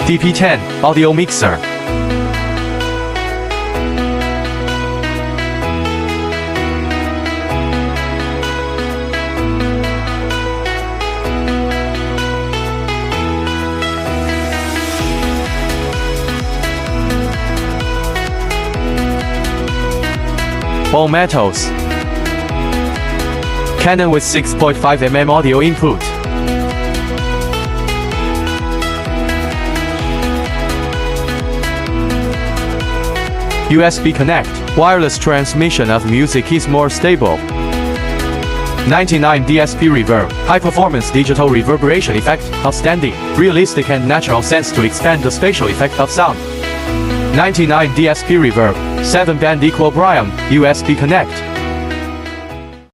DP10 audio mixer. All metals. Canon with 6.5mm audio input. USB connect. Wireless transmission of music is more stable. 99 DSP reverb. High performance digital reverberation effect. Outstanding. Realistic and natural sense to expand the spatial effect of sound. 99 DSP reverb. 7-band equilibrium. USB connect.